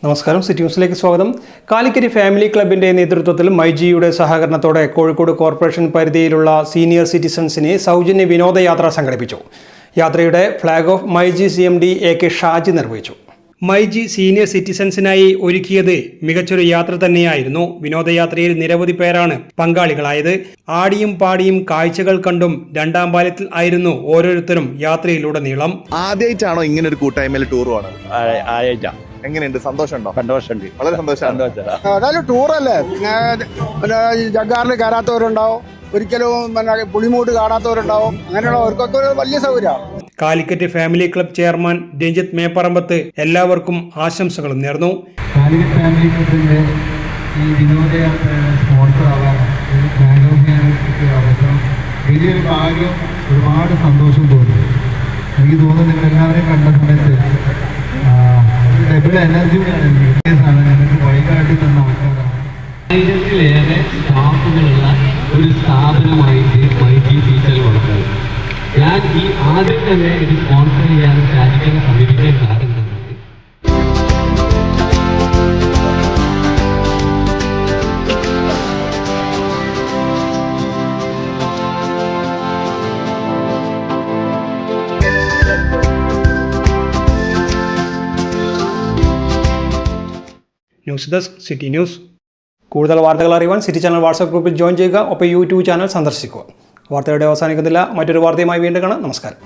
നമസ്കാരം, സിറ്റി ന്യൂസിലേക്ക് സ്വാഗതം. കാലിക്കറ്റ് ഫാമിലി ക്ലബിന്റെ നേതൃത്വത്തിൽ മൈജിയുടെ സഹകരണത്തോടെ കോഴിക്കോട് കോർപ്പറേഷൻ പരിധിയിലുള്ള സീനിയർ സിറ്റിസൺസിന് സൗജന്യ വിനോദയാത്ര സംഘടിപ്പിച്ചു. യാത്രയുടെ flag off myG CMD AK Shaji നിർവഹിച്ചു. മൈജി സീനിയർ സിറ്റിസൺസിനായി ഒരുക്കിയത് മികച്ചൊരു യാത്ര തന്നെയായിരുന്നു. വിനോദയാത്രയിൽ നിരവധി പേരാണ് പങ്കാളികളായത്. ആടിയും പാടിയും കാഴ്ചകൾ കണ്ടും രണ്ടാം പാലത്തിൽ ആയിരുന്നു ഓരോരുത്തരും യാത്രയിലുടനീളം. ആദ്യമായിട്ടാണോ ഇങ്ങനെ ഒരു കൂട്ടായ്മയിൽ ടൂർ പോകണം? എങ്ങനെയുണ്ട്? സന്തോഷമുണ്ടോ? സന്തോഷമുണ്ട്, വളരെ സന്തോഷമാണ്. ഏതായാലും ടൂറല്ലേ, ജഗ്ഗാറിൽ കയറാത്തവരുണ്ടാവും, ഒരിക്കലും പുളിമൂട് കാണാത്തവരുണ്ടാവും. അങ്ങനെയുള്ളവർക്കൊക്കെ ഒരു വലിയ സൗകര്യമാണ്. Calicut family club chairman Ranjith Meparambath എല്ലാവർക്കും ആശംസകളും നേർന്നു. കാലിക്കറ്റ് ഫാമിലി ക്ലബിന്റെ ഈ വിനോദയാത്രയുടെ സ്പോൺസർ ആവാൻ അവസരം വലിയൊരു ഭാഗ്യം, ഒരുപാട് സന്തോഷം തോന്നി. എനിക്ക് തോന്നുന്നു നിങ്ങളെല്ലാവരെയും കണ്ട സമയത്ത് ഡബിൾ എനർജിയാണ് ഞങ്ങൾക്ക് വഴികാട്ടി തന്ന ആൾക്കാരാണ്. 1000-ലേറെ സ്റ്റാഫുകളുള്ള ഒരു സ്ഥാപനമായിട്ട് മൈജി ടീച്ചർ വളർന്നത്. ഞാൻ ഈ ആദ്യം തന്നെ ഇത് സ്പോൺസർ ചെയ്യാനും രാജ്യത്തെ സമീപിക്കാൻ കാരണം ന്യൂസ് ഡെസ്ക്, സിറ്റി ന്യൂസ്. കൂടുതൽ വാർത്തകൾ അറിയുവാൻ സിറ്റി ചാനൽ വാട്സ്ആപ്പ് ഗ്രൂപ്പിൽ ജോയിൻ ചെയ്യുക. ഒപ്പം YouTube ചാനൽ സന്ദർശിക്കുക. വാർത്തയുടെ അവസാനിക്കുന്നില്ല. മറ്റൊരു വാർത്തയുമായി വീണ്ടും കാണാം. നമസ്കാരം.